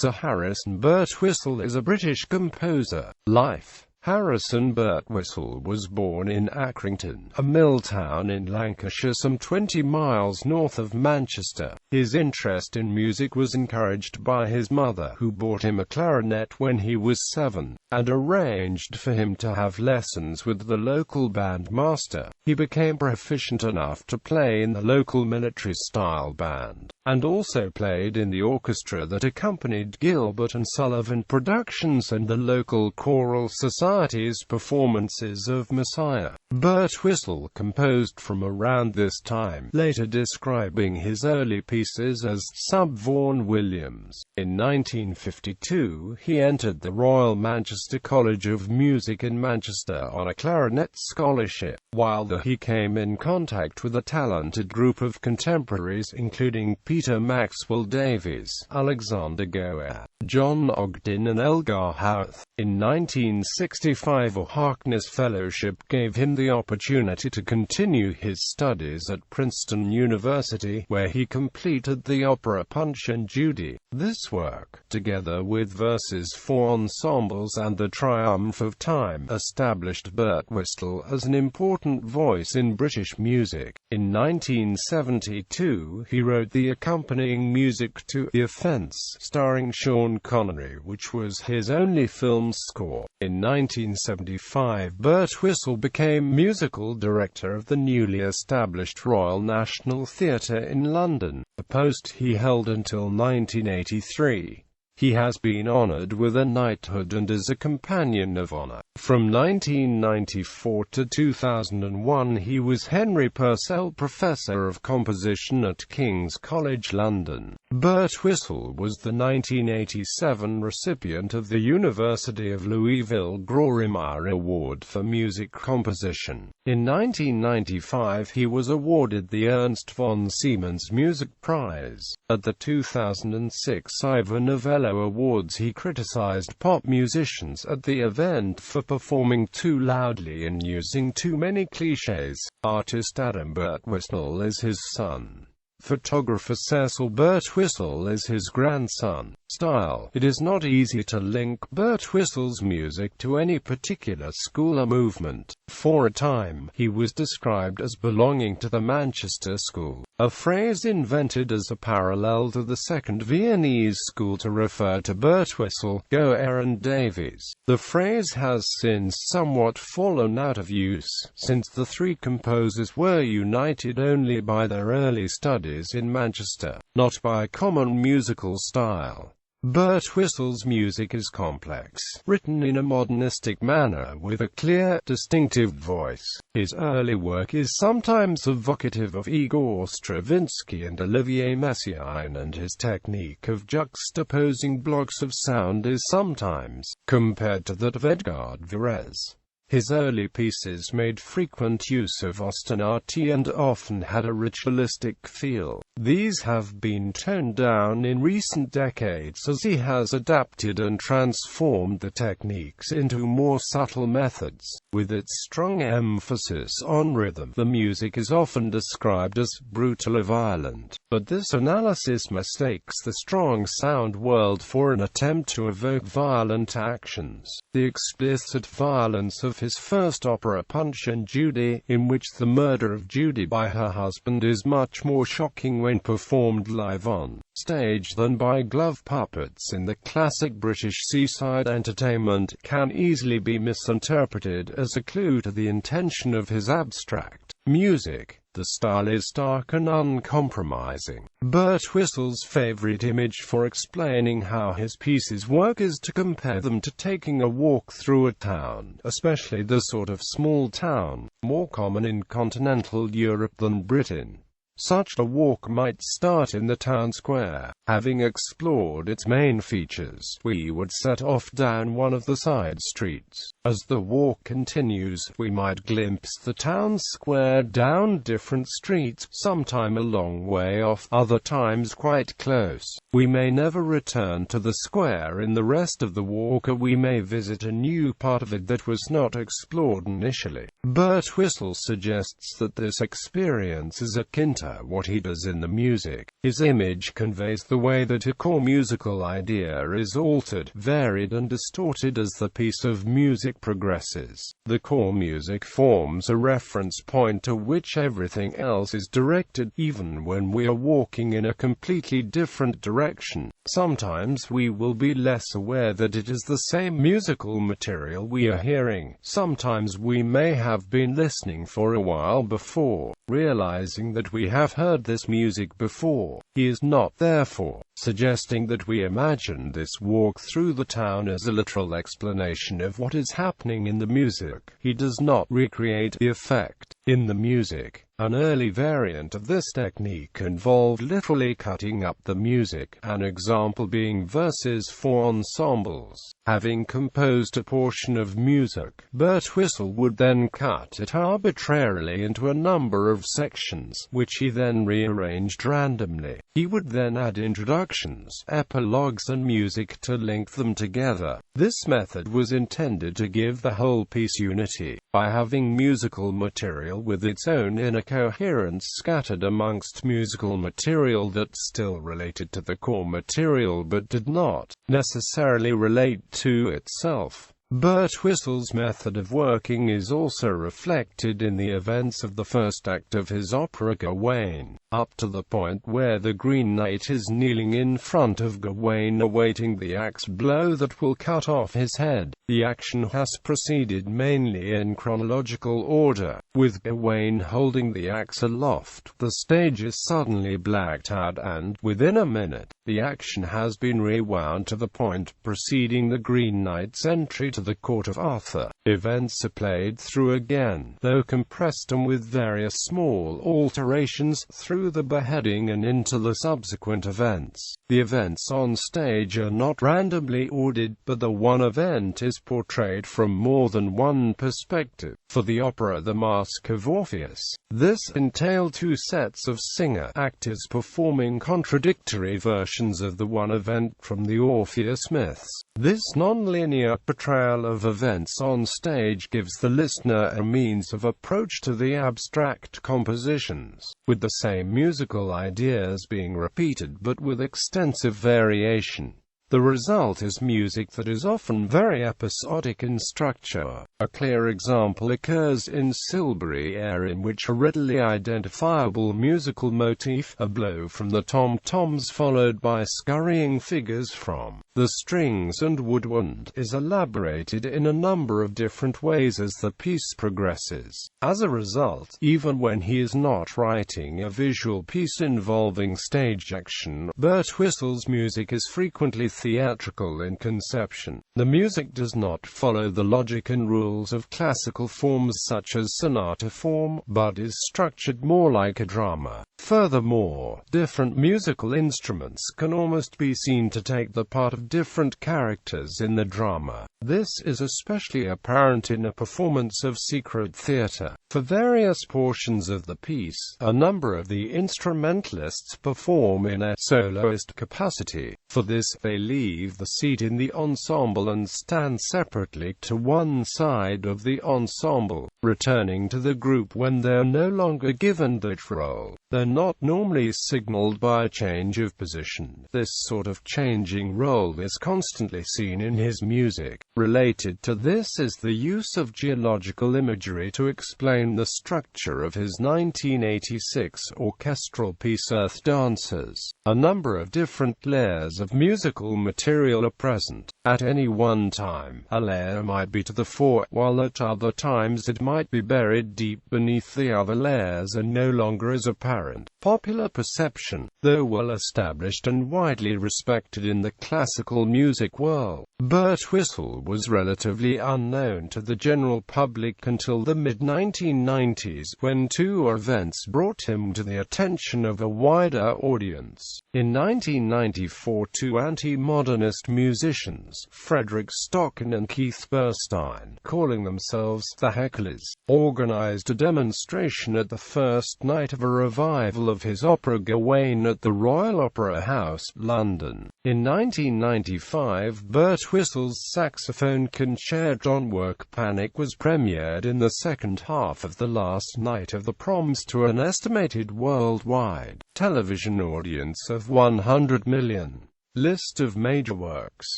Sir Harrison Birtwistle is a British composer. Life. Harrison Birtwistle was born in Accrington, a mill town in Lancashire some 20 miles north of Manchester. His interest in music was encouraged by his mother, who bought him a clarinet when he was 7, and arranged for him to have lessons with the local bandmaster. He became proficient enough to play in the local military-style band, and also played in the orchestra that accompanied Gilbert and Sullivan productions and the local choral society's performances of Messiah. Birtwistle composed from around this time, later describing his early pieces as sub Vaughan Williams. In 1952, he entered the Royal Manchester College of Music in Manchester on a clarinet scholarship. While there he came in contact with a talented group of contemporaries including Peter Maxwell Davies, Alexander Gower, John Ogden and Elgar Howarth. In 1965 a Harkness Fellowship gave him the opportunity to continue his studies at Princeton University, where he completed the opera Punch and Judy. This work, together with verses for ensembles and The Triumph of Time, established Birtwistle as an important voice in British music. In 1972, he wrote the accompanying music to The Offence, starring Sean Connery, which was his only film score. In 1975, Birtwistle became musical director of the newly established Royal National Theatre in London, a post he held until 1983. He has been honoured with a knighthood and is a Companion of Honour. From 1994 to 2001 he was Henry Purcell Professor of Composition at King's College London. Birtwistle was the 1987 recipient of the University of Louisville Gros-Remy Award for Music Composition. In 1995 he was awarded the Ernst von Siemens Music Prize. At the 2006 Ivor Novello Awards he criticized pop musicians at the event for performing too loudly and using too many clichés. Artist Adam Birtwistle is his son. Photographer Cecil Birtwistle is his grandson. Style. It is not easy to link Birtwistle's music to any particular school or movement. For a time, he was described as belonging to the Manchester School, a phrase invented as a parallel to the Second Viennese School to refer to Birtwistle, Gower and Davies. The phrase has since somewhat fallen out of use, since the three composers were united only by their early studies in Manchester, not by a common musical style. Birtwistle's music is complex, written in a modernistic manner with a clear, distinctive voice. His early work is sometimes evocative of Igor Stravinsky and Olivier Messiaen, and his technique of juxtaposing blocks of sound is sometimes compared to that of Edgar Varese. His early pieces made frequent use of ostinati and often had a ritualistic feel. These have been toned down in recent decades as he has adapted and transformed the techniques into more subtle methods. With its strong emphasis on rhythm, the music is often described as brutally violent, but this analysis mistakes the strong sound world for an attempt to evoke violent actions. The explicit violence of his first opera Punch and Judy, in which the murder of Judy by her husband is much more shocking when performed live on stage than by glove puppets in the classic British seaside entertainment, can easily be misinterpreted as a clue to the intention of his abstract music. The style is stark and uncompromising. Birtwistle's favorite image for explaining how his pieces work is to compare them to taking a walk through a town, especially the sort of small town, more common in continental Europe than Britain. Such a walk might start in the town square. Having explored its main features, we would set off down one of the side streets. As the walk continues, we might glimpse the town square down different streets, sometime a long way off, other times quite close. We may never return to the square in the rest of the walk, or we may visit a new part of it that was not explored initially. Birtwistle suggests that this experience is akin to what he does in the music. His image conveys the way that a core musical idea is altered, varied and distorted as the piece of music progresses. The core music forms a reference point to which everything else is directed, even when we are walking in a completely different direction. Sometimes we will be less aware that it is the same musical material we are hearing. Sometimes we may have been listening for a while before realizing that we have heard this music before. He is not, therefore, suggesting that we imagine this walk through the town as a literal explanation of what is happening in the music. He does not recreate the effect in the music. An early variant of this technique involved literally cutting up the music, an example being verses for ensembles. Having composed a portion of music, Birtwistle would then cut it arbitrarily into a number of sections, which he then rearranged randomly. He would then add introductions, epilogues and music to link them together. This method was intended to give the whole piece unity, by having musical material with its own inner coherence scattered amongst musical material that still related to the core material but did not necessarily relate to itself. Birtwistle's method of working is also reflected in the events of the first act of his opera Gawain, up to the point where the Green Knight is kneeling in front of Gawain awaiting the axe blow that will cut off his head. The action has proceeded mainly in chronological order, with Gawain holding the axe aloft. The stage is suddenly blacked out and, within a minute, the action has been rewound to the point preceding the Green Knight's entry to the court of Arthur. Events are played through again, though compressed and with various small alterations, through the beheading and into the subsequent events. The events on stage are not randomly ordered, but the one event is portrayed from more than one perspective. For the opera The Masque of Orpheus, this entailed two sets of singer-actors performing contradictory versions of the one event from the Orpheus myths. This non-linear portrayal of events on stage gives the listener a means of approach to the abstract compositions, with the same musical ideas being repeated but with extensive variation. The result is music that is often very episodic in structure. A clear example occurs in Silbury Air, in which a readily identifiable musical motif, a blow from the tom-toms followed by scurrying figures from the strings and woodwind, is elaborated in a number of different ways as the piece progresses. As a result, even when he is not writing a visual piece involving stage action, Birtwistle's music is frequently theatrical in conception. The music does not follow the logic and rules of classical forms such as sonata form, but is structured more like a drama. Furthermore, different musical instruments can almost be seen to take the part of different characters in the drama. This is especially apparent in a performance of secret theatre. For various portions of the piece, a number of the instrumentalists perform in a soloist capacity. For this, they leave the seat in the ensemble and stand separately to one side of the ensemble, returning to the group when they're no longer given that role. They're not normally signaled by a change of position. This sort of changing role is constantly seen in his music. Related to this is the use of geological imagery to explain the structure of his 1986 orchestral piece Earth Dancers. A number of different layers of musical material are present. At any one time, a layer might be to the fore, while at other times it might be buried deep beneath the other layers and no longer as apparent. Popular perception, though well established and widely respected in the classical music world, Birtwistle was relatively unknown to the general public until the mid-1990s, when two events brought him to the attention of a wider audience. In 1994, two anti-money modernist musicians, Frederick Stockin and Keith Burstein, calling themselves the Hecklers, organized a demonstration at the first night of a revival of his opera Gawain at the Royal Opera House, London. In 1995, Birtwistle's saxophone concerto work Panic was premiered in the second half of the last night of the proms to an estimated worldwide television audience of 100 million. List of major works.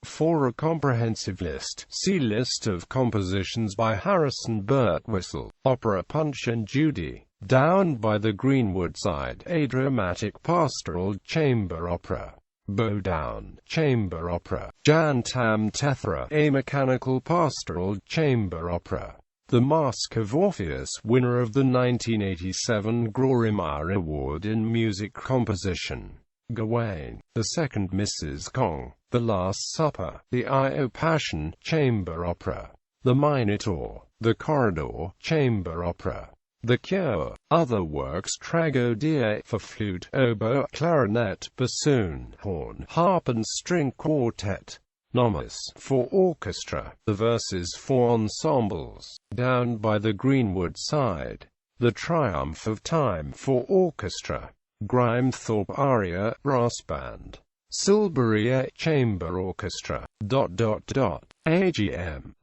For a comprehensive list, see List of compositions by Harrison Birtwistle. Opera Punch and Judy. Down by the Greenwood Side, a dramatic pastoral chamber opera. Bow Down, chamber opera. Jan Tam Tethra, a mechanical pastoral chamber opera. The Mask of Orpheus, winner of the 1987 Glorimar Award in Music Composition. Gawain, the Second Mrs. Kong, The Last Supper, The Io Passion, chamber opera. The Minotaur, The Corridor, chamber opera. The Cure. Other works: Tragodia for flute, oboe, clarinet, bassoon, horn, harp and string quartet. Nomus for orchestra. The Verses for ensembles. Down by the Greenwood Side. The Triumph of Time for orchestra. Grimethorpe aria, brass band. Silbury chamber orchestra. AGM.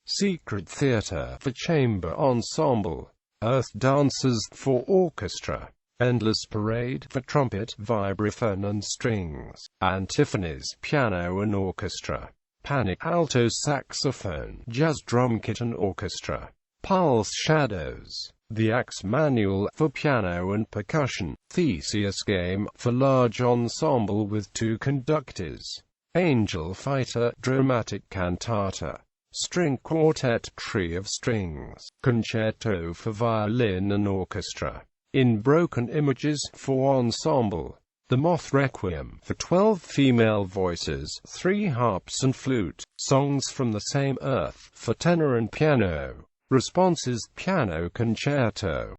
Secret Theatre for chamber ensemble. Earth Dancers for orchestra. Endless Parade for trumpet, vibraphone and strings. Antiphonies, piano and orchestra. Panic alto saxophone, jazz drum kit and orchestra. Pulse Shadows. The Axe Manual for piano and percussion. Theseus Game for large ensemble with 2 conductors. Angel Fighter, dramatic cantata. String quartet, Tree of Strings. Concerto for violin and orchestra. In Broken Images for ensemble. The Moth Requiem for 12 female voices, 3 harps and flute. Songs from the Same Earth for tenor and piano. Responses, piano concerto.